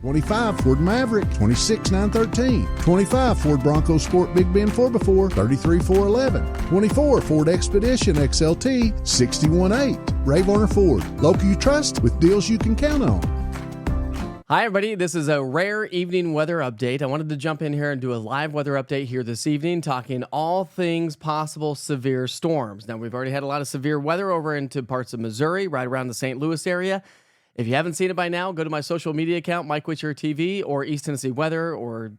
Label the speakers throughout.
Speaker 1: 25 Ford Maverick, 26,913. 25 Ford Bronco Sport Big Bend 4x4, 33,411. 24 Ford Expedition XLT, 61,800. Ray Varner Ford, local you trust with deals you can count on.
Speaker 2: Hi, everybody. This is a rare evening weather update. I wanted to jump in here and do a live weather update here this evening, talking all things possible severe storms. Now, we've already had a lot of severe weather over into parts of Missouri, right around the St. Louis area. If you haven't seen it by now, go to my social media account, Mike Witcher TV, or East Tennessee Weather, or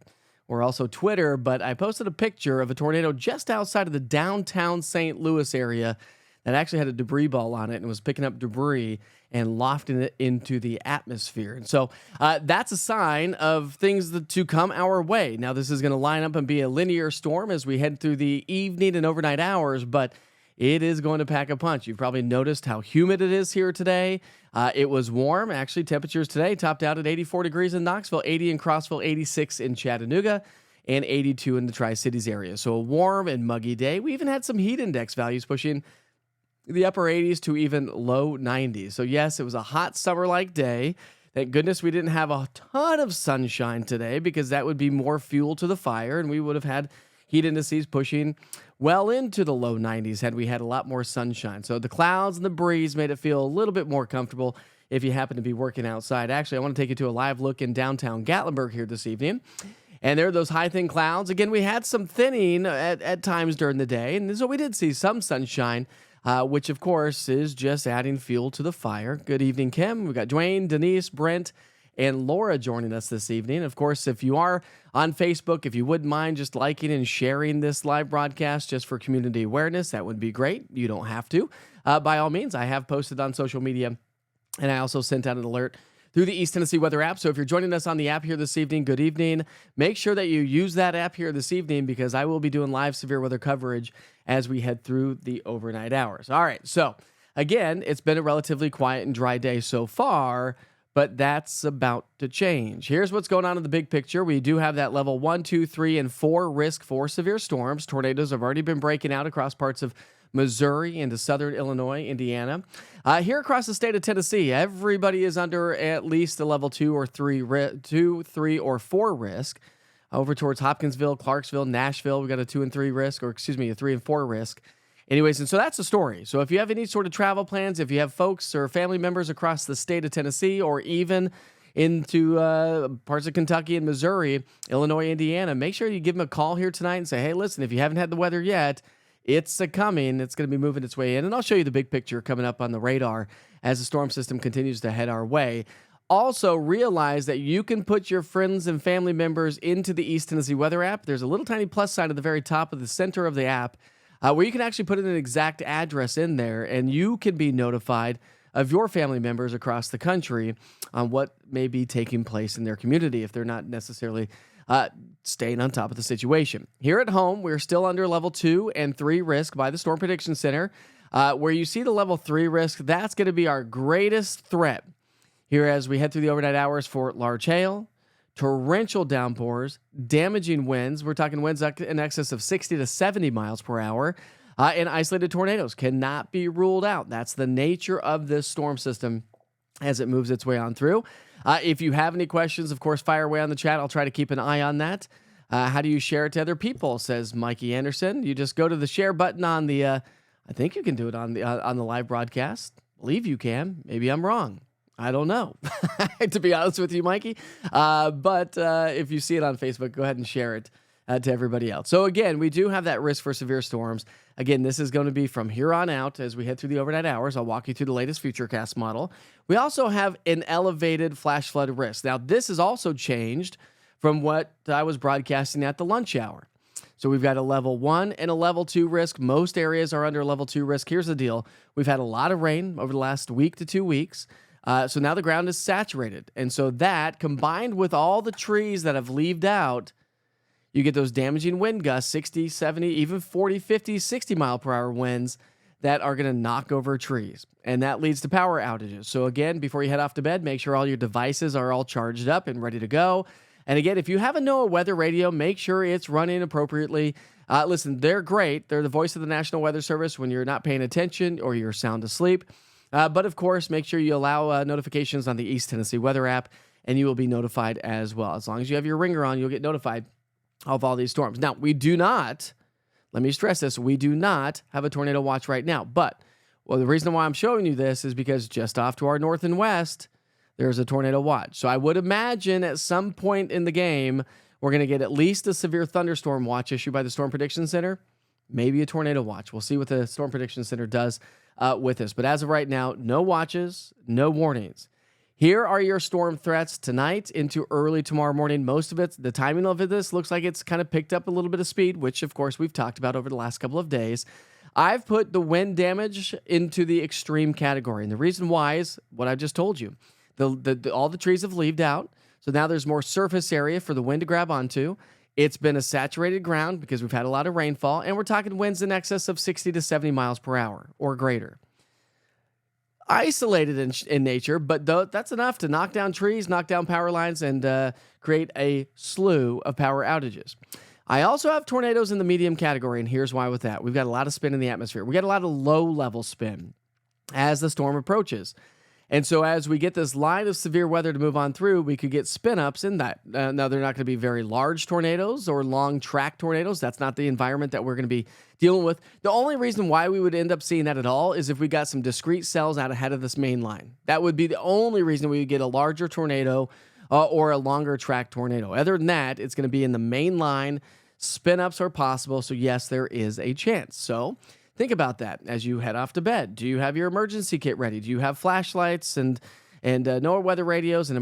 Speaker 2: also Twitter. But I posted a picture of a tornado just outside of the downtown St. Louis area that actually had a debris ball on it and was picking up debris and lofting it into the atmosphere. And so that's a sign of things to come our way. Now, this is going to line up and be a linear storm as we head through the evening and overnight hours, but it is going to pack a punch. You've probably noticed how humid it is here today. It was warm. Actually, temperatures today topped out at 84 degrees in Knoxville, 80 in Crossville, 86 in Chattanooga, and 82 in the Tri-Cities area. So a warm and muggy day. We even had some heat index values pushing the upper 80s to even low 90s. So yes, it was a hot summer-like day. Thank goodness we didn't have a ton of sunshine today, because that would be more fuel to the fire, and we would have had heat indices pushing well into the low 90s had we had a lot more sunshine. So the clouds and the breeze made it feel a little bit more comfortable if you happen to be working outside. Actually, I want to take you to a live look in downtown Gatlinburg here this evening. And there are those high, thin clouds. Again, we had some thinning at times during the day, and so we did see some sunshine, which, of course, is just adding fuel to the fire. Good evening, Kim. We've got Dwayne, Denise, Brent, and Laura joining us this evening. Of course, if you are on Facebook, if you wouldn't mind just liking and sharing this live broadcast just for community awareness, that would be great. You don't have to. By all means, I have posted on social media, and I also sent out an alert through the East Tennessee Weather app. So if you're joining us on the app here this evening, good evening. Make sure that you use that app here this evening, because I will be doing live severe weather coverage as we head through the overnight hours. All right, so again, it's been a relatively quiet and dry day so far, but that's about to change. Here's what's going on in the big picture. We do have that level 1, 2, 3, and 4 risk for severe storms. Tornadoes have already been breaking out across parts of Missouri into southern Illinois, Indiana. Here across the state of Tennessee, everybody is under at least a level 2 or 3, 3, or 4 risk. Over towards Hopkinsville, Clarksville, Nashville, we got a 2 and 3 risk, or excuse me, a 3 and 4 risk. Anyways, and so that's the story. So if you have any sort of travel plans, if you have folks or family members across the state of Tennessee, or even into parts of Kentucky and Missouri, Illinois, Indiana, make sure you give them a call here tonight and say, hey, listen, if you haven't had the weather yet, it's coming. It's going to be moving its way in. And I'll show you the big picture coming up on the radar as the storm system continues to head our way. Also, realize that you can put your friends and family members into the East Tennessee Weather app. There's a little tiny plus sign at the very top of the center of the app where you can actually put in an exact address in there, and you can be notified of your family members across the country on what may be taking place in their community if they're not necessarily staying on top of the situation. Here at home, we're still under level 2 and 3 risk by the Storm Prediction Center. Where you see the level 3 risk, that's going to be our greatest threat here as we head through the overnight hours for large hail, torrential downpours, damaging winds. We're talking winds in excess of 60 to 70 miles per hour, and isolated tornadoes cannot be ruled out. That's the nature of this storm system as it moves its way on through. If you have any questions, of course, fire away on the chat. I'll try to keep an eye on that. How do you share it to other people, says Mikey Anderson. You just go to the share button on the, I think you can do it on the live broadcast. I believe you can. Maybe I'm wrong. I don't know, to be honest with you, Mikey. But if you see it on Facebook, go ahead and share it to everybody else. So again, we do have that risk for severe storms. Again, this is going to be from here on out as we head through the overnight hours. I'll walk you through the latest futurecast model. We also have an elevated flash flood risk. Now, this has also changed from what I was broadcasting at the lunch hour. So we've got a level 1 and a level 2 risk. Most areas are under level 2 risk. Here's the deal. We've had a lot of rain over the last week to 2 weeks. So now the ground is saturated. And so that, combined with all the trees that have leaved out, you get those damaging wind gusts, 60, 70, even 40, 50, 60 mile per hour winds that are going to knock over trees. And that leads to power outages. So again, before you head off to bed, make sure all your devices are all charged up and ready to go. And again, if you have a NOAA weather radio, make sure it's running appropriately. Listen, they're great. They're the voice of the National Weather Service when you're not paying attention or you're sound asleep. But of course, make sure you allow notifications on the East Tennessee Weather app. and you will be notified as well. As long as you have your ringer on, you'll get notified of all these storms. Now, we do not, let me stress this, we do not have a tornado watch right now. But the reason why I'm showing you this is because just off to our north and west, there's a tornado watch. So I would imagine at some point in the game, we're going to get at least a severe thunderstorm watch issued by the Storm Prediction Center, maybe a tornado watch. We'll see what the Storm Prediction Center does with this. But as of right now, no watches, no warnings. Here are your storm threats tonight into early tomorrow morning. Most of it, the timing of this looks like it's kind of picked up a little bit of speed, which of course we've talked about over the last couple of days. I've put the wind damage into the extreme category. And the reason why is what I just told you. All the trees have leaved out. So now there's more surface area for the wind to grab onto. It's been a saturated ground because we've had a lot of rainfall. And we're talking winds in excess of 60 to 70 miles per hour or greater. Isolated in nature, but that's enough to knock down trees, knock down power lines, and create a slew of power outages. I also have tornadoes in the medium category, and here's why with that. We've got a lot of spin in the atmosphere. We got a lot of low-level spin as the storm approaches. And so as we get this line of severe weather to move on through, we could get spin-ups in that. Now, they're not going to be very large tornadoes or long-track tornadoes. That's not the environment that we're going to be dealing with. The only reason why we would end up seeing that at all is if we got some discrete cells out ahead of this main line. That would be the only reason we would get a larger tornado or a longer-track tornado. Other than that, it's going to be in the main line. Spin-ups are possible, so yes, there is a chance. So think about that as you head off to bed. Do you have your emergency kit ready? Do you have flashlights and NOAA weather radios and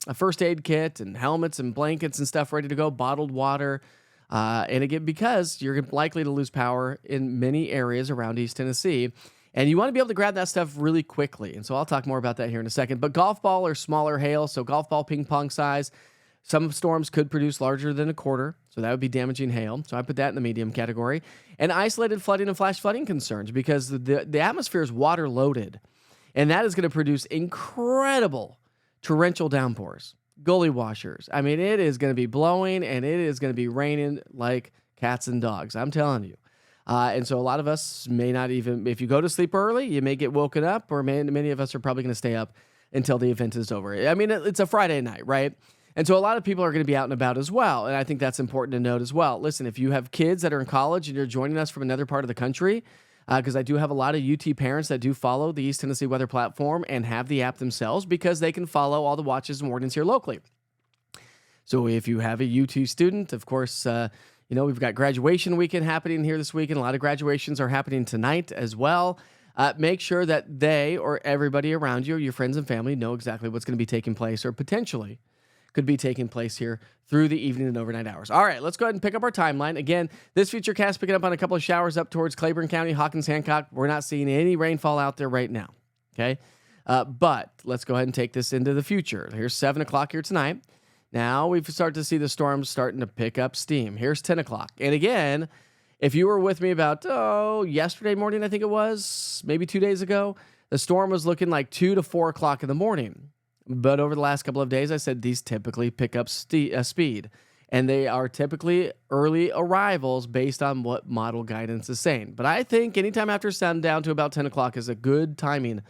Speaker 2: a first aid kit and helmets and blankets and stuff ready to go? Bottled water, and again, because you're likely to lose power in many areas around East Tennessee, and you want to be able to grab that stuff really quickly. And so I'll talk more about that here in a second. But golf ball or smaller hail, so golf ball ping pong size. Some storms could produce larger than a quarter, so that would be damaging hail. So I put that in the medium category. And isolated flooding and flash flooding concerns because the atmosphere is water loaded, and that is going to produce incredible torrential downpours, gully washers. I mean, it is going to be blowing, and it is going to be raining like cats and dogs. I'm telling you. And so a lot of us may not even, if you go to sleep early, you may get woken up, or many of us are probably going to stay up until the event is over. I mean, it's a Friday night, right? And so a lot of people are going to be out and about as well. And I think that's important to note as well. Listen, if you have kids that are in college and you're joining us from another part of the country, because I do have a lot of UT parents that do follow the East Tennessee Weather Platform and have the app themselves because they can follow all the watches and warnings here locally. So if you have a UT student, of course, we've got graduation weekend happening here this weekend. A lot of graduations are happening tonight as well. Make sure that they or everybody around you, your friends and family, know exactly what's going to be taking place or potentially could be taking place here through the evening and overnight hours. All right, let's go ahead and pick up our timeline. Again, this futurecast picking up on a couple of showers up towards Claiborne County, Hawkins, Hancock. We're not seeing any rainfall out there right now, okay? But let's go ahead and take this into the future. Here's 7 o'clock here tonight. Now we've started to see the storms starting to pick up steam. Here's 10 o'clock. And again, if you were with me about, yesterday morning, I think it was, maybe 2 days ago, the storm was looking like 2 to 4 o'clock in the morning. But over the last couple of days, I said these typically pick up speed. And they are typically early arrivals based on what model guidance is saying. But I think anytime after sundown to about 10 o'clock is a good timing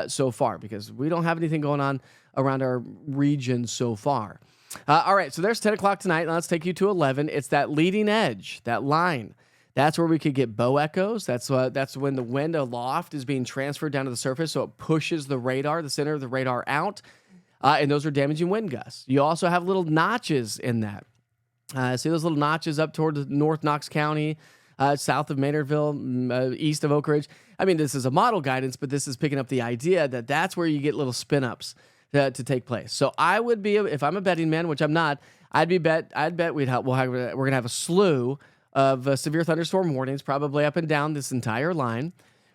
Speaker 2: so far because we don't have anything going on around our region so far. All right, so there's 10 o'clock tonight. Now let's take you to 11. It's that leading edge, that line. That's where we could get bow echoes. That's when the wind aloft is being transferred down to the surface, so it pushes the radar, the center of the radar out, and those are damaging wind gusts. You also have little notches in that. See those little notches up toward North Knox County, south of Maynardville, east of Oak Ridge. I mean, this is a model guidance, but this is picking up the idea that that's where you get little spin-ups to take place. So I would be, if I'm a betting man, which I'm not, I'd bet we're going to have a slew of severe thunderstorm warnings, probably up and down this entire line,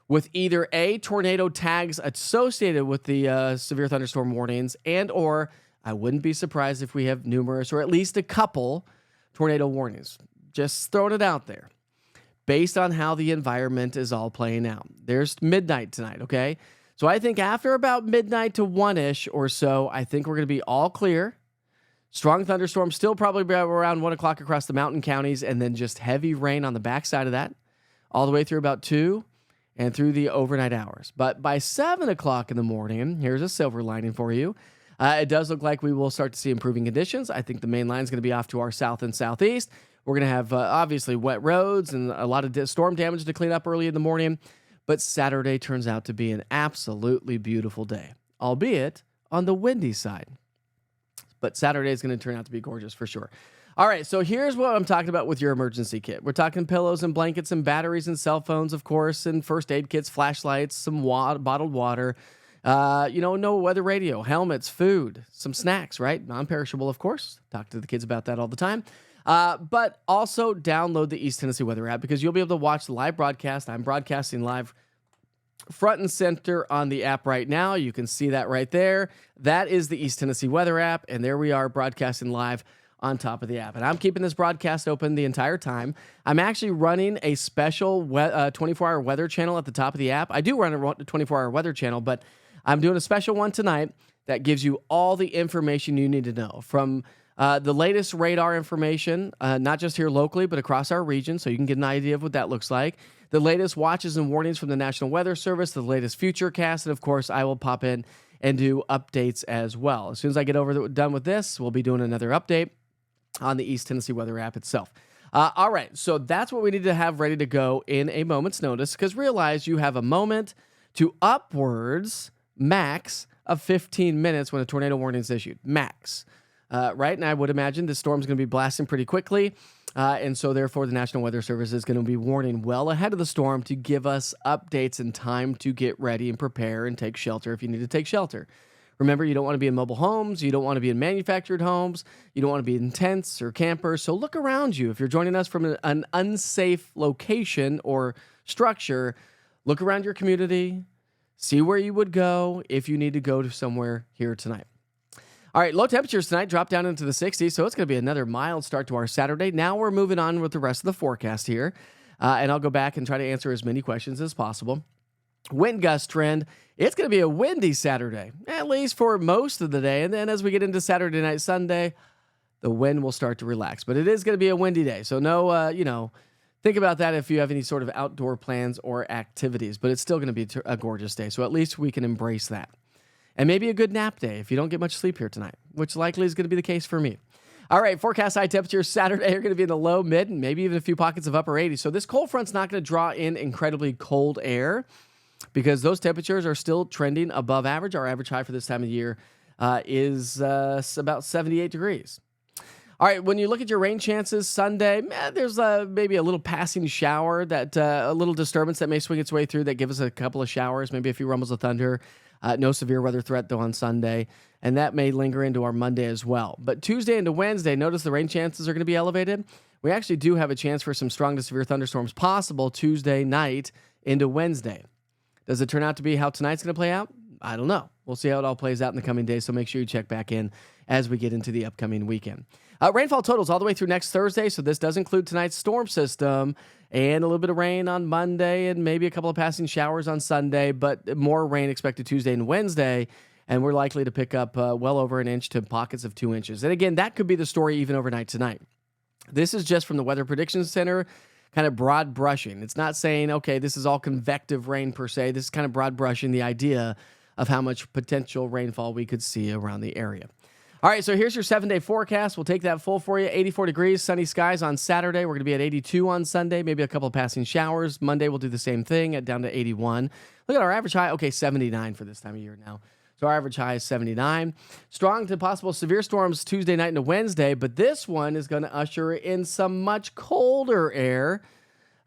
Speaker 2: with either A, tornado tags associated with the severe thunderstorm warnings, and or I wouldn't be surprised if we have numerous or at least a couple tornado warnings. Just throwing it out there based on how the environment is all playing out. There's midnight tonight, okay? So I think after about midnight to 1-ish or so, I think we're going to be all clear. Strong thunderstorms still probably around 1 o'clock across the mountain counties, and then just heavy rain on the backside of that all the way through about 2. and through the overnight hours. But by 7 o'clock in the morning, here's a silver lining for you. It does look like we will start to see improving conditions. I think the main line is going to be off to our south and southeast. We're going to have, obviously, wet roads and a lot of storm damage to clean up early in the morning. But Saturday turns out to be an absolutely beautiful day, albeit on the windy side. But Saturday is going to turn out to be gorgeous for sure. All right, so here's what I'm talking about with your emergency kit. We're talking pillows and blankets and batteries and cell phones, of course, and first aid kits, flashlights, some bottled water, no weather radio, helmets, food, some snacks, right? Non-perishable, of course. Talk to the kids about that all the time. But also download the East Tennessee Weather app because you'll be able to watch the live broadcast. I'm broadcasting live front and center on the app right now. You can see that right there. That is the East Tennessee Weather app, and there we are broadcasting live on top of the app. And I'm keeping this broadcast open the entire time. I'm actually running a special 24-hour weather channel at the top of the app. I do run a 24-hour weather channel, but I'm doing a special one tonight that gives you all the information you need to know from the latest radar information, not just here locally, but across our region, so you can get an idea of what that looks like. The latest watches and warnings from the National Weather Service, the latest futurecast, and of course, I will pop in and do updates as well. As soon as I get done with this, we'll be doing another update on the East Tennessee Weather app itself. All right, so that's what we need to have ready to go in a moment's notice, because realize you have a moment to upwards max of 15 minutes when a tornado warning is issued. Max. Right? And I would imagine this storm's going to be blasting pretty quickly. And so therefore the National Weather Service is going to be warning well ahead of the storm to give us updates and time to get ready and prepare and take shelter if you need to take shelter. Remember, you don't want to be in mobile homes. You don't want to be in manufactured homes. You don't want to be in tents or campers. So look around you. If you're joining us from an unsafe location or structure, look around your community. See where you would go if you need to go to somewhere here tonight. All right, low temperatures tonight drop down into the 60s, so it's going to be another mild start to our Saturday. Now we're moving on with the rest of the forecast here, and I'll go back and try to answer as many questions as possible. Wind gust trend, it's going to be a windy Saturday, at least for most of the day. And then as we get into Saturday night, Sunday, the wind will start to relax. But it is going to be a windy day. So think about that if you have any sort of outdoor plans or activities. But it's still going to be a gorgeous day. So at least we can embrace that. And maybe a good nap day if you don't get much sleep here tonight, which likely is going to be the case for me. All right, forecast high temperatures Saturday are going to be in the low, mid, and maybe even a few pockets of upper 80s. So this cold front's not going to draw in incredibly cold air, because those temperatures are still trending above average. Our average high for this time of year is about 78 degrees. All right, when you look at your rain chances Sunday, there's maybe a little passing shower, a little disturbance that may swing its way through that give us a couple of showers, maybe a few rumbles of thunder. No severe weather threat, though, on Sunday, and that may linger into our Monday as well. But Tuesday into Wednesday, notice the rain chances are going to be elevated. We actually do have a chance for some strong to severe thunderstorms possible Tuesday night into Wednesday. Does it turn out to be how tonight's going to play out? I don't know. We'll see how it all plays out in the coming days, so make sure you check back in as we get into the upcoming weekend. Rainfall totals all the way through next Thursday, so this does include tonight's storm system and a little bit of rain on Monday and maybe a couple of passing showers on Sunday, but more rain expected Tuesday and Wednesday, and we're likely to pick up well over an inch to pockets of 2 inches. And again, that could be the story even overnight tonight. This is just from the Weather Prediction Center, kind of broad brushing. It's not saying, okay, this is all convective rain per se. This is kind of broad brushing the idea of how much potential rainfall we could see around the area. All right, so here's your 7-day forecast. We'll take that full for you. 84 degrees, sunny skies on Saturday. We're going to be at 82 on Sunday, maybe a couple of passing showers. Monday, we'll do the same thing at down to 81. Look at our average high. Okay, 79 for this time of year now. So our average high is 79. Strong to possible severe storms Tuesday night into Wednesday, but this one is going to usher in some much colder air.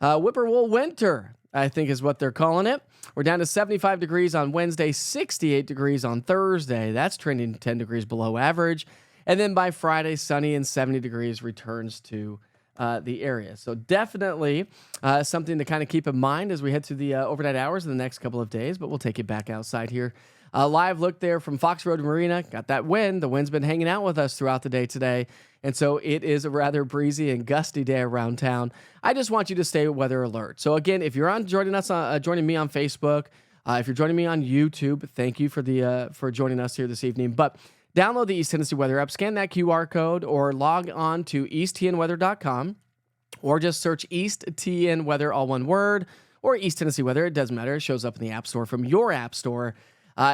Speaker 2: Whippoorwill winter, I think is what they're calling it. We're down to 75 degrees on Wednesday, 68 degrees on Thursday. That's trending 10 degrees below average. And then by Friday, sunny and 70 degrees returns to the area. So definitely something to kind of keep in mind as we head through the overnight hours in the next couple of days, but we'll take it back outside here. Live look there from Fox Road Marina. Got that wind. The wind's been hanging out with us throughout the day today. And so it is a rather breezy and gusty day around town. I just want you to stay weather alert. So again, if you're joining me on Facebook, if you're joining me on YouTube, thank you for joining us here this evening. But download the East Tennessee Weather app, scan that QR code, or log on to easttnweather.com, or just search East TN Weather, all one word, or East Tennessee Weather. It doesn't matter. It shows up in the App Store from your App Store.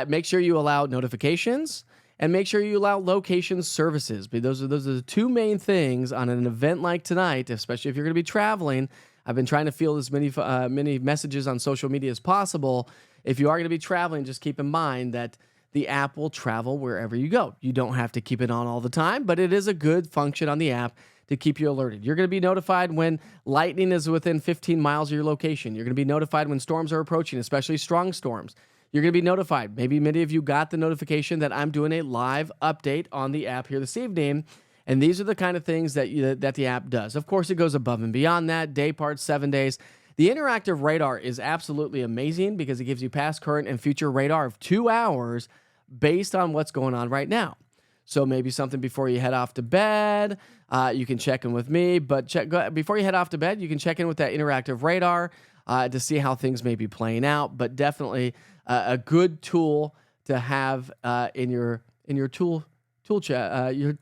Speaker 2: Make sure you allow notifications and make sure you allow location services. Those are the two main things on an event like tonight, especially if you're going to be traveling. I've been trying to field as many messages on social media as possible. If you are going to be traveling, just keep in mind that the app will travel wherever you go. You don't have to keep it on all the time, but it is a good function on the app to keep you alerted. You're going to be notified when lightning is within 15 miles of your location. You're going to be notified when storms are approaching, especially strong storms. You're going to be notified. Maybe many of you got the notification that I'm doing a live update on the app here this evening. And these are the kind of things that the app does. Of course, it goes above and beyond that. Day parts, 7 days. The interactive radar is absolutely amazing because it gives you past, current, and future radar of 2 hours based on what's going on right now. So maybe something before you head off to bed, you can check in with me. But before you head off to bed, you can check in with that interactive radar to see how things may be playing out. But definitely a good tool to have in your tool chat, your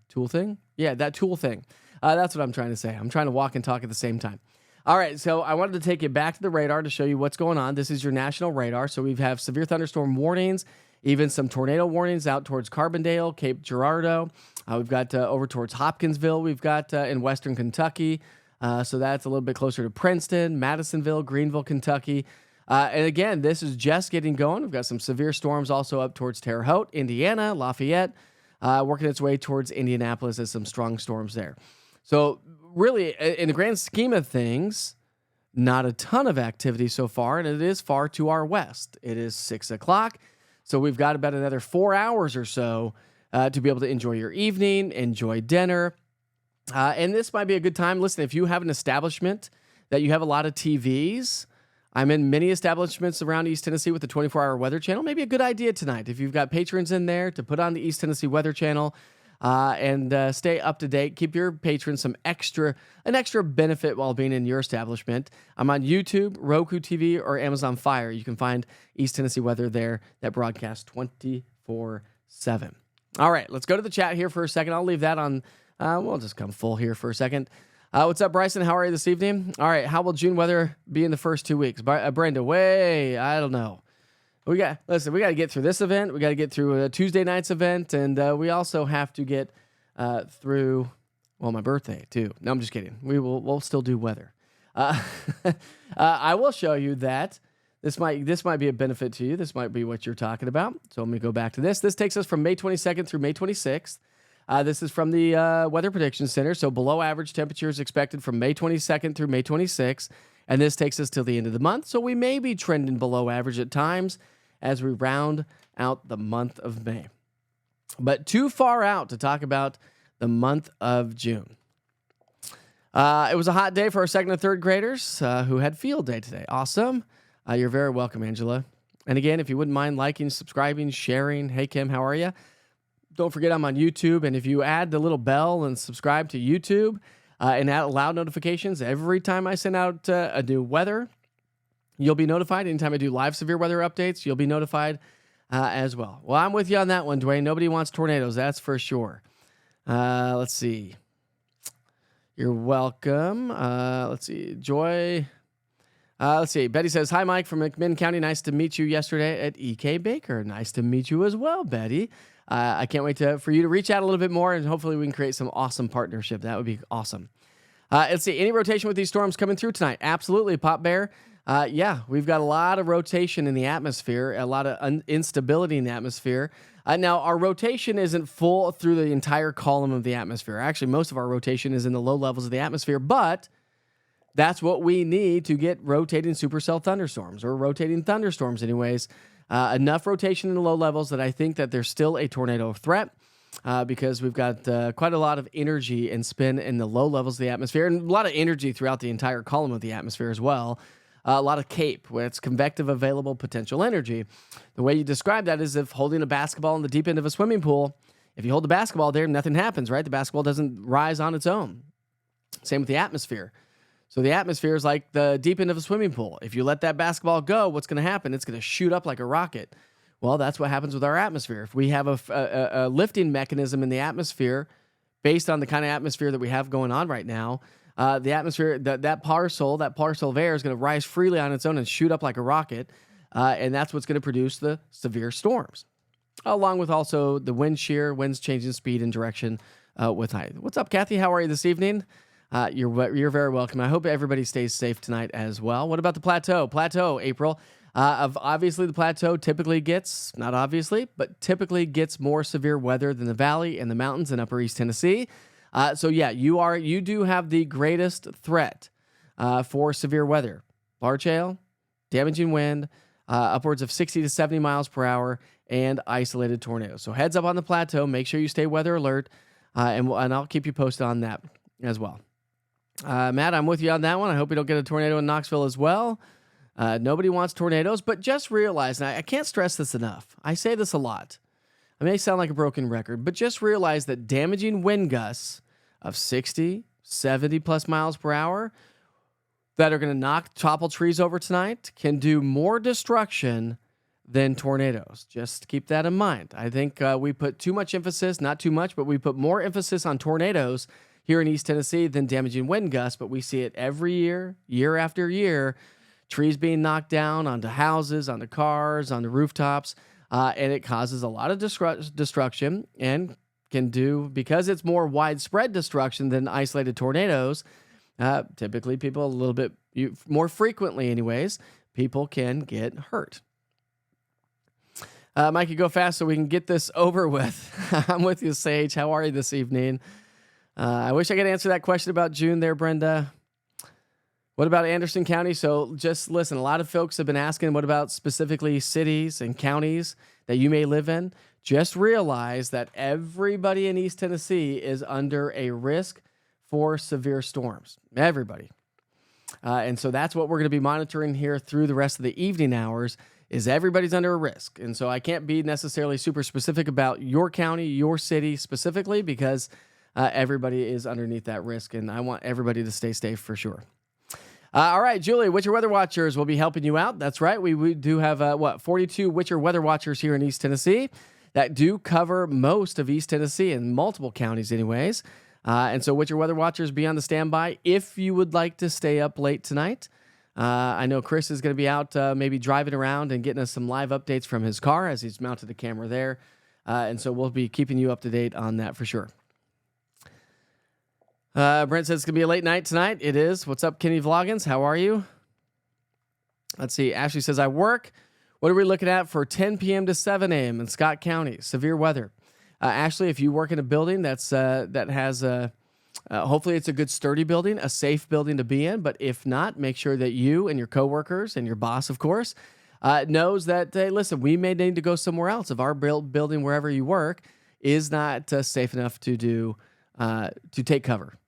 Speaker 2: tool thing. Yeah, that tool thing. That's what I'm trying to say. I'm trying to walk and talk at the same time. All right, so I wanted to take you back to the radar to show you what's going on. This is your national radar. So we have severe thunderstorm warnings, even some tornado warnings out towards Carbondale, Cape Girardeau. We've got over towards Hopkinsville. We've got in western Kentucky. So that's a little bit closer to Princeton, Madisonville, Greenville, Kentucky. And again, this is just getting going. We've got some severe storms also up towards Terre Haute, Indiana, Lafayette, working its way towards Indianapolis as some strong storms there. So really, in the grand scheme of things, not a ton of activity so far, and it is far to our west. It is 6 o'clock, so we've got about another 4 hours or so to be able to enjoy your evening, enjoy dinner. And this might be a good time. Listen, if you have an establishment that you have a lot of TVs, I'm in many establishments around East Tennessee with the 24-hour Weather Channel. Maybe a good idea tonight, if you've got patrons in there, to put on the East Tennessee Weather Channel and stay up to date. Keep your patrons an extra benefit while being in your establishment. I'm on YouTube, Roku TV, or Amazon Fire. You can find East Tennessee Weather there that broadcasts 24/7. All right, let's go to the chat here for a second. I'll leave that on. We'll just come full here for a second. What's up, Bryson? How are you this evening? All right, how will June weather be in the first 2 weeks? Brenda, I don't know. We got to get through this event. We got to get through a Tuesday night's event, and we also have to get through, my birthday too. No, I'm just kidding. We'll still do weather. I will show you that this might be a benefit to you. This might be what you're talking about. So let me go back to this. This takes us from May 22nd through May 26th. This is from the Weather Prediction Center. So below average temperatures expected from May 22nd through May 26th. And this takes us till the end of the month. So we may be trending below average at times as we round out the month of May. But too far out to talk about the month of June. It was a hot day for our second and third graders who had field day today. Awesome. You're very welcome, Angela. And again, if you wouldn't mind liking, subscribing, sharing. Hey, Kim, how are you? Don't forget I'm on YouTube. And if you add the little bell and subscribe to YouTube and add loud notifications, every time I send out a new weather, you'll be notified. Anytime I do live severe weather updates, you'll be notified as well. Well, I'm with you on that one, Dwayne. Nobody wants tornadoes, that's for sure. Let's see. You're welcome. Let's see. Joy. Let's see. Betty says, hi, Mike from McMinn County. Nice to meet you yesterday at EK Baker. Nice to meet you as well, Betty. I can't wait for you to reach out a little bit more, and hopefully we can create some awesome partnership. That would be awesome. Let's see. Any rotation with these storms coming through tonight? Absolutely, Pop Bear. Yeah, we've got a lot of rotation in the atmosphere, a lot of instability in the atmosphere. Now, our rotation isn't full through the entire column of the atmosphere. Actually, most of our rotation is in the low levels of the atmosphere, but that's what we need to get rotating supercell thunderstorms, or rotating thunderstorms anyways. Enough rotation in the low levels that I think that there's still a tornado threat because we've got quite a lot of energy and spin in the low levels of the atmosphere, and a lot of energy throughout the entire column of the atmosphere as well. A lot of CAPE, where it's convective available potential energy. The way you describe that is if holding a basketball in the deep end of a swimming pool, if you hold the basketball there, nothing happens, right? The basketball doesn't rise on its own. Same with the atmosphere. So the atmosphere is like the deep end of a swimming pool. If you let that basketball go, what's going to happen? It's going to shoot up like a rocket. Well, that's what happens with our atmosphere. If we have a lifting mechanism in the atmosphere based on the kind of atmosphere that we have going on right now, the atmosphere, that parcel of air is going to rise freely on its own and shoot up like a rocket. And that's what's going to produce the severe storms, along with also the wind shear, winds changing speed and direction with height. What's up, Kathy? How are you this evening? You're very welcome. I hope everybody stays safe tonight as well. What about the plateau? Plateau, April. Obviously, the plateau typically gets gets more severe weather than the valley and the mountains in upper East Tennessee. So yeah, you do have the greatest threat for severe weather: large hail, damaging wind, upwards of 60 to 70 miles per hour, and isolated tornadoes. So heads up on the plateau. Make sure you stay weather alert, and I'll keep you posted on that as well. Matt, I'm with you on that one. I hope we don't get a tornado in Knoxville as well. Nobody wants tornadoes, but just realize, and I can't stress this enough. I say this a lot. I may sound like a broken record, but just realize that damaging wind gusts of 60, 70 plus miles per hour that are going to topple trees over tonight can do more destruction than tornadoes. Just keep that in mind. I think we put too much emphasis, not too much, but we put more emphasis on tornadoes here in East Tennessee than damaging wind gusts, but we see it every year, year after year, trees being knocked down onto houses, onto cars, onto rooftops, and it causes a lot of destruction and can do, because it's more widespread destruction than isolated tornadoes, typically people a little bit more frequently anyways, people can get hurt. Mikey, go fast so we can get this over with. I'm with you, Sage. How are you this evening? I wish I could answer that question about June there, Brenda. What about Anderson County? So just listen, a lot of folks have been asking, what about specifically cities and counties that you may live in? Just realize that everybody in East Tennessee is under a risk for severe storms. Everybody. And so that's what we're going to be monitoring here through the rest of the evening hours, is everybody's under a risk. And so I can't be necessarily super specific about your county, your city specifically, because everybody is underneath that risk, and I want everybody to stay safe for sure. All right, Julie, Witcher Weather Watchers will be helping you out. That's right. We do have, 42 Witcher Weather Watchers here in East Tennessee that do cover most of East Tennessee and multiple counties anyways. And so Witcher Weather Watchers, be on the standby if you would like to stay up late tonight. I know Chris is going to be out maybe driving around and getting us some live updates from his car as he's mounted the camera there. And so we'll be keeping you up to date on that for sure. Brent says it's going to be a late night tonight. It is. What's up, Kenny Vloggins? How are you? Let's see. Ashley says, I work. What are we looking at for 10 p.m. to 7 a.m. in Scott County? Severe weather. Ashley, if you work in a building that has hopefully it's a good sturdy building, a safe building to be in. But if not, make sure that you and your coworkers and your boss, of course, knows that, hey, listen, we may need to go somewhere else if our building, wherever you work, is not safe enough to take cover.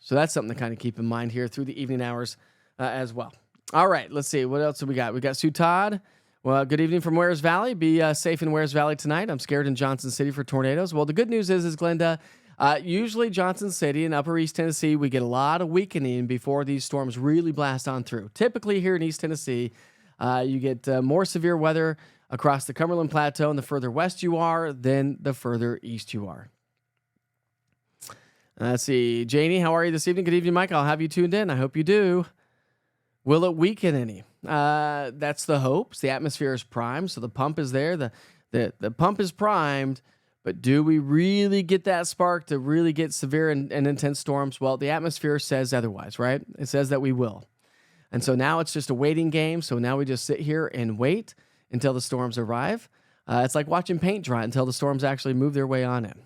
Speaker 2: So that's something to kind of keep in mind here through the evening hours as well. All right, let's see. What else do we got? We got Sue Todd. Well, good evening from Wares Valley. Be safe in Wares Valley tonight. I'm scared in Johnson City for tornadoes. Well, the good news is Glenda, usually Johnson City and Upper East Tennessee, we get a lot of weakening before these storms really blast on through. Typically here in East Tennessee, you get more severe weather across the Cumberland Plateau, and the further west you are, then the further east you are. Let's see. Janie, how are you this evening? Good evening, Mike. I'll have you tuned in. I hope you do. Will it weaken any? That's the hopes. The atmosphere is primed, so the pump is there. The pump is primed, but do we really get that spark to really get severe and intense storms? Well, the atmosphere says otherwise, right? It says that we will. And so now it's just a waiting game. So now we just sit here and wait until the storms arrive. It's like watching paint dry until the storms actually move their way on in.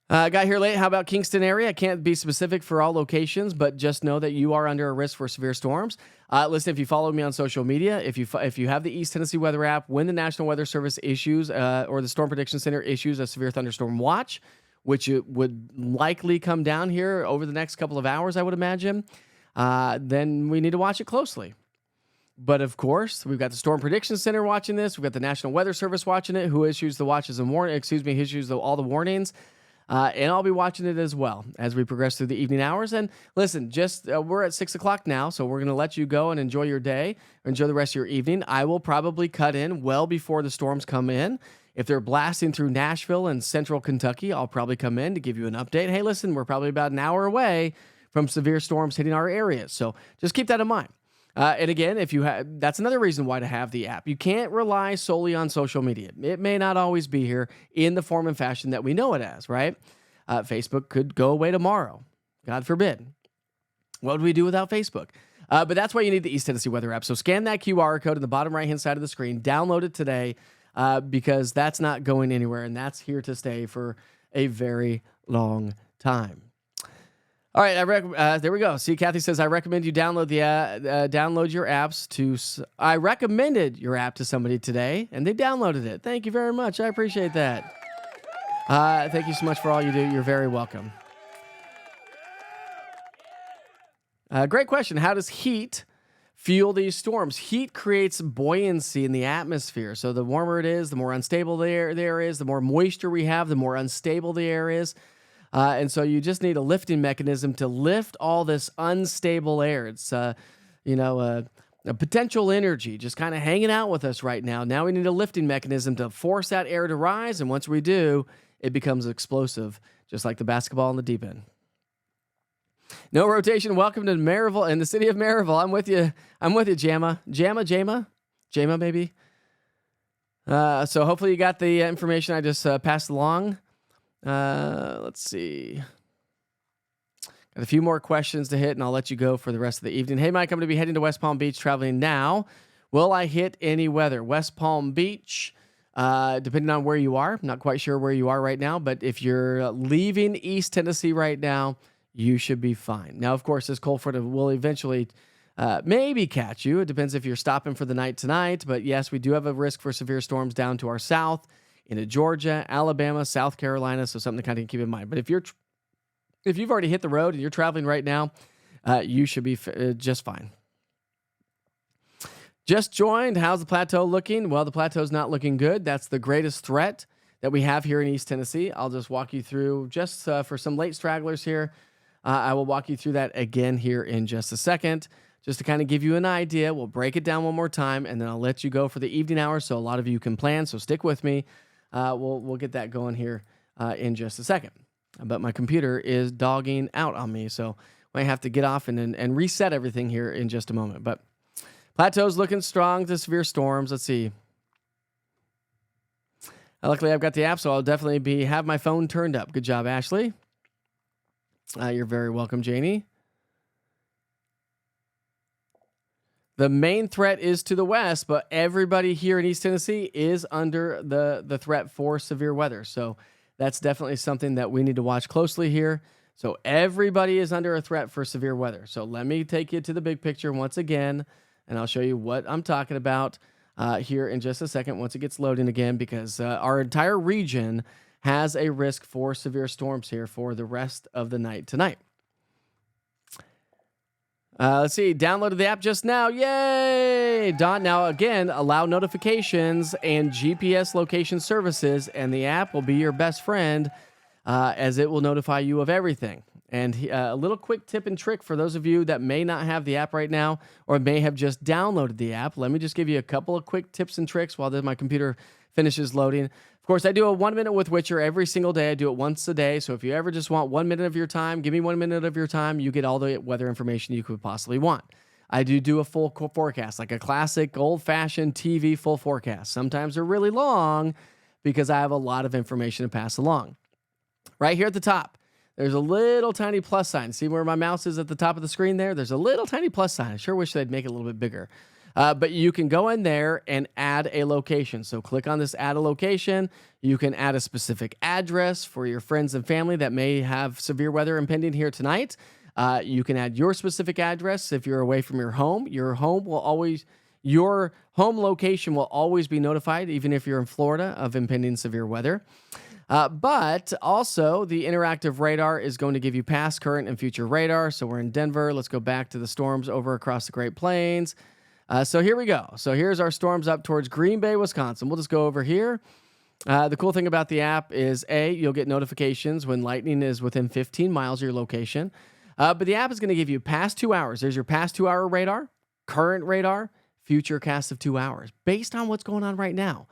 Speaker 2: Got here late. How about Kingston area? I can't be specific for all locations, but just know that you are under a risk for severe storms. Listen, if you follow me on social media, if you have the East Tennessee Weather app, when the National Weather Service issues or the Storm Prediction Center issues a severe thunderstorm watch, which it would likely come down here over the next couple of hours, I would imagine, then we need to watch it closely. But of course, we've got the Storm Prediction Center watching this. We've got the National Weather Service watching it, who issues the watches and issues all the warnings. And I'll be watching it as well as we progress through the evening hours. And listen, we're at 6 o'clock now, so we're going to let you go and enjoy your day, or enjoy the rest of your evening. I will probably cut in well before the storms come in, If they're blasting through Nashville and central Kentucky, I'll probably come in to give you an update. Hey, listen, we're probably about an hour away from severe storms hitting our areas. So just keep that in mind. And again, if you have, that's another reason why to have the app. You can't rely solely on social media. It may not always be here in the form and fashion that we know it as, right? Facebook could go away tomorrow. God forbid. What would we do without Facebook? But that's why you need the East Tennessee Weather app. So scan that QR code in the bottom right-hand side of the screen. Download it today because that's not going anywhere, and that's here to stay for a very long time. All right, there we go. See, Kathy says, I recommend you download your apps I recommended your app to somebody today, and they downloaded it. Thank you very much. I appreciate that. Thank you so much for all you do. You're very welcome. Great question. How does heat fuel these storms? Heat creates buoyancy in the atmosphere. So the warmer it is, the more unstable the air is, the more moisture we have, the more unstable the air is. And so you just need a lifting mechanism to lift all this unstable air. It's, a potential energy just kind of hanging out with us right now. Now we need a lifting mechanism to force that air to rise. And once we do, it becomes explosive, just like the basketball in the deep end. No rotation. Welcome to Maryville and the city of Maryville. I'm with you, Jama, maybe. So hopefully you got the information I just passed along. Let's see. Got a few more questions to hit, and I'll let you go for the rest of the evening. Hey, Mike, I'm going to be heading to West Palm Beach, traveling now. Will I hit any weather? West Palm Beach, depending on where you are. I'm not quite sure where you are right now, but if you're leaving East Tennessee right now, you should be fine. Now, of course, this cold front will eventually maybe catch you. It depends if you're stopping for the night tonight. But yes, we do have a risk for severe storms down to our south, into Georgia, Alabama, South Carolina. So something to kind of keep in mind. But if you've already hit the road and you're traveling right now, you should be just fine. Just joined. How's the plateau looking? Well, the plateau's not looking good. That's the greatest threat that we have here in East Tennessee. I'll just walk you through just for some late stragglers here. I will walk you through that again here in just a second, just to kind of give you an idea. We'll break it down one more time, and then I'll let you go for the evening hours so a lot of you can plan. So stick with me. We'll get that going here in just a second. But my computer is dogging out on me, so I might have to get off and reset everything here in just a moment. But plateau's looking strong to severe storms. Let's see. Luckily, I've got the app, so I'll definitely have my phone turned up. Good job, Ashley. You're very welcome, Janie. The main threat is to the west, but everybody here in East Tennessee is under the threat for severe weather. So that's definitely something that we need to watch closely here. So everybody is under a threat for severe weather. So let me take you to the big picture once again, and I'll show you what I'm talking about here in just a second once it gets loading again, because our entire region has a risk for severe storms here for the rest of the night tonight. Let's see. Downloaded the app just now. Yay! Now, again, allow notifications and GPS location services, and the app will be your best friend as it will notify you of everything. And a little quick tip and trick for those of you that may not have the app right now or may have just downloaded the app. Let me just give you a couple of quick tips and tricks while my computer finishes loading. Of course, I do a 1 minute with Witcher every single day. I do it once a day. So if you ever just want 1 minute of your time, give me 1 minute of your time. You get all the weather information you could possibly want. I do a full forecast, like a classic old-fashioned TV full forecast. Sometimes they're really long because I have a lot of information to pass along. Right here at the top, there's a little tiny plus sign. See where my mouse is at the top of the screen there? There's a little tiny plus sign. I sure wish they'd make it a little bit bigger. But you can go in there and add a location. So click on this add a location. You can add a specific address for your friends and family that may have severe weather impending here tonight. You can add your specific address if you're away from your home. Your home location will always be notified, even if you're in Florida, of impending severe weather. But also the interactive radar is going to give you past, current, and future radar. So we're in Denver. Let's go back to the storms over across the Great Plains. So here we go. So here's our storms up towards Green Bay, Wisconsin. We'll just go over here. The cool thing about the app is, you'll get notifications when lightning is within 15 miles of your location. But the app is going to give you past 2 hours. There's your past 2 hour radar, current radar, future cast of 2 hours, based on what's going on right now.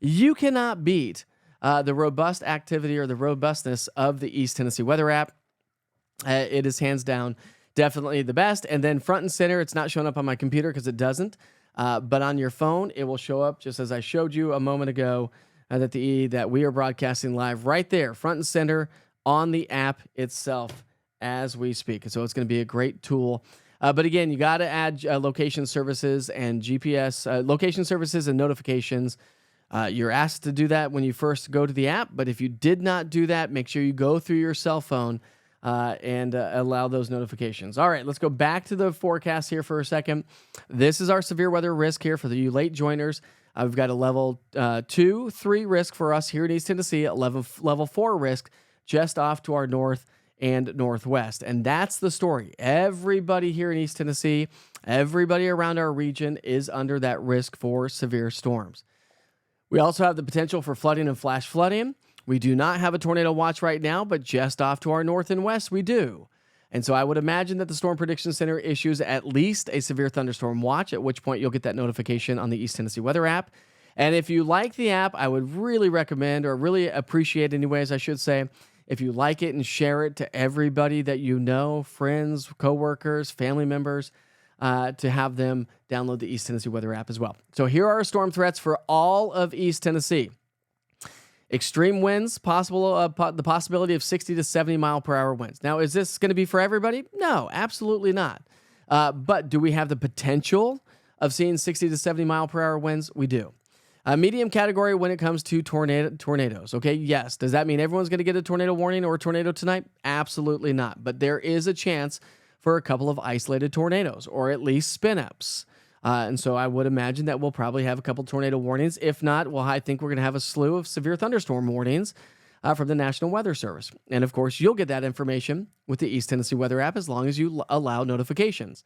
Speaker 2: You cannot beat the robust activity or the robustness of the East Tennessee Weather app. It is hands down definitely the best. And then front and center, it's not showing up on my computer because it doesn't. But on your phone, it will show up just as I showed you a moment ago that we are broadcasting live right there, front and center on the app itself as we speak. So it's going to be a great tool. But again, you got to add location services and GPS, location services and notifications. You're asked to do that when you first go to the app. But if you did not do that, make sure you go through your cell phone and allow those notifications. All right, let's go back to the forecast here for a second. This is our severe weather risk here for you late joiners. We've got a level 2, 3 risk for us here in East Tennessee, a level 4 risk just off to our north and northwest. And that's the story. Everybody here in East Tennessee, everybody around our region is under that risk for severe storms. We also have the potential for flooding and flash flooding. We do not have a tornado watch right now, but just off to our north and west, we do. And so I would imagine that the Storm Prediction Center issues at least a severe thunderstorm watch, at which point you'll get that notification on the East Tennessee Weather app. And if you like the app, I would really recommend, or really appreciate anyways, I should say, if you like it and share it to everybody that you know, friends, coworkers, family members, to have them download the East Tennessee Weather app as well. So here are our storm threats for all of East Tennessee. Extreme winds, the possibility of 60 to 70 mile per hour winds. Now, is this going to be for everybody? No, absolutely not. But do we have the potential of seeing 60 to 70 mile per hour winds? We do. Medium category when it comes to tornadoes. Okay, yes. Does that mean everyone's going to get a tornado warning or a tornado tonight? Absolutely not. But there is a chance for a couple of isolated tornadoes or at least spin-ups. And so I would imagine that we'll probably have a couple tornado warnings. If not, well, I think we're going to have a slew of severe thunderstorm warnings from the National Weather Service. And of course, you'll get that information with the East Tennessee Weather app as long as you allow notifications.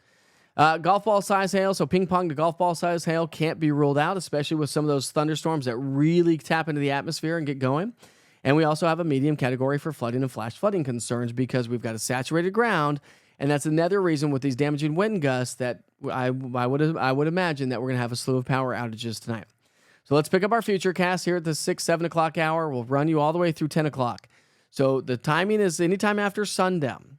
Speaker 2: Golf ball size hail, so ping pong to golf ball size hail can't be ruled out, especially with some of those thunderstorms that really tap into the atmosphere and get going. And we also have a medium category for flooding and flash flooding concerns because we've got a saturated ground. And that's another reason with these damaging wind gusts that I would imagine that we're going to have a slew of power outages tonight. So let's pick up our futurecast here at the 6, 7 o'clock hour. We'll run you all the way through 10 o'clock. So the timing is anytime after sundown.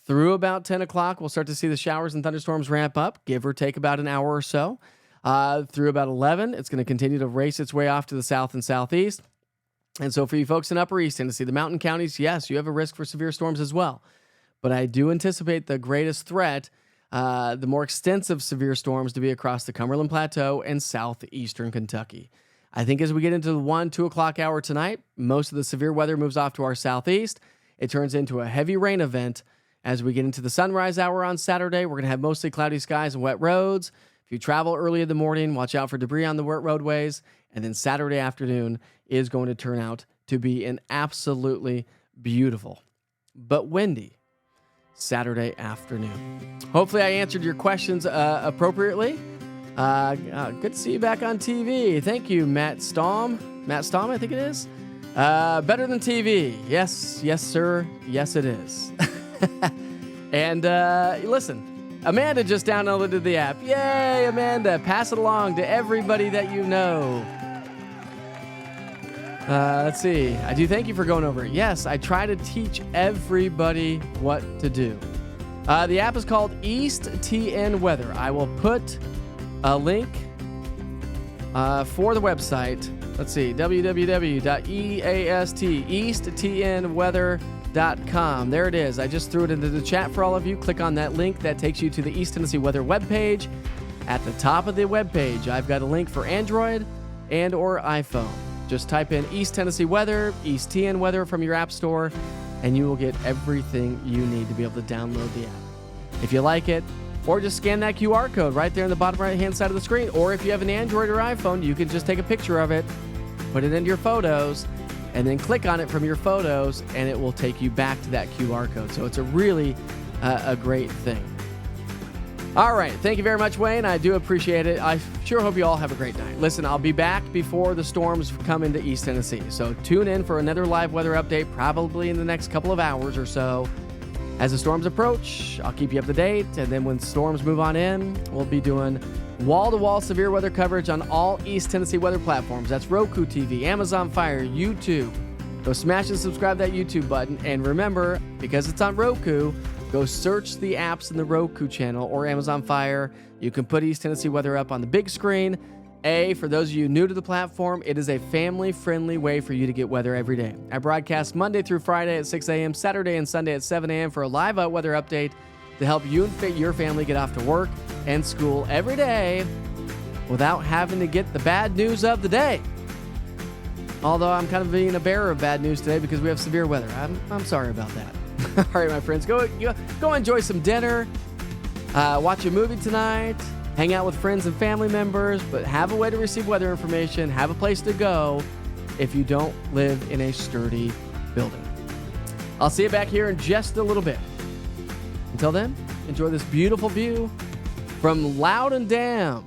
Speaker 2: Through about 10 o'clock, we'll start to see the showers and thunderstorms ramp up, give or take about an hour or so. Through about 11, it's going to continue to race its way off to the south and southeast. And so for you folks in Upper East Tennessee, the mountain counties, yes, you have a risk for severe storms as well. But I do anticipate the greatest threat, the more extensive severe storms to be across the Cumberland Plateau and southeastern Kentucky. I think as we get into the 1, 2 o'clock hour tonight, most of the severe weather moves off to our southeast. It turns into a heavy rain event. As we get into the sunrise hour on Saturday, we're going to have mostly cloudy skies and wet roads. If you travel early in the morning, watch out for debris on the wet roadways. And then Saturday afternoon is going to turn out to be an absolutely beautiful but windy Saturday afternoon. Hopefully I answered your questions appropriately. Good to see you back on TV. Thank you, Matt Staum. Matt Staum, I think it is. Better than TV. Yes, sir. Yes, it is. And listen, Amanda just downloaded the app. Yay, Amanda. Pass it along to everybody that you know. Let's see. I do thank you for going over it. Yes, I try to teach everybody what to do. The app is called East TN Weather. I will put a link for the website. Let's see, www.easttnweather.com. There it is. I just threw it into the chat for all of you. Click on that link. That takes you to the East Tennessee Weather webpage. At the top of the webpage, I've got a link for Android and or iPhone. Just type in East Tennessee Weather, East TN Weather from your app store, and you will get everything you need to be able to download the app. If you like it, or just scan that QR code right there in the bottom right-hand side of the screen. Or if you have an Android or iPhone, you can just take a picture of it, put it into your photos, and then click on it from your photos, and it will take you back to that QR code. So it's a really a great thing. All right. Thank you very much, Wayne. I do appreciate it. I sure hope you all have a great night. Listen, I'll be back before the storms come into East Tennessee. So tune in for another live weather update, probably in the next couple of hours or so. As the storms approach, I'll keep you up to date. And then when storms move on in, we'll be doing Wall-to-wall severe weather coverage on all East Tennessee weather platforms. That's Roku TV, Amazon Fire, YouTube. Go smash and subscribe that YouTube button. And remember, because it's on Roku, go search the apps in the Roku channel or Amazon Fire. You can put East Tennessee weather up on the big screen. For those of you new to the platform, it is a family-friendly way for you to get weather every day. I broadcast Monday through Friday at 6 a.m., Saturday and Sunday at 7 a.m. for a live weather update to help you and your family get off to work and school every day without having to get the bad news of the day. Although I'm kind of being a bearer of bad news today because we have severe weather. I'm sorry about that. All right, my friends, go enjoy some dinner, watch a movie tonight, hang out with friends and family members, but have a way to receive weather information, have a place to go if you don't live in a sturdy building. I'll see you back here in just a little bit. Until then, enjoy this beautiful view from Loudon Dam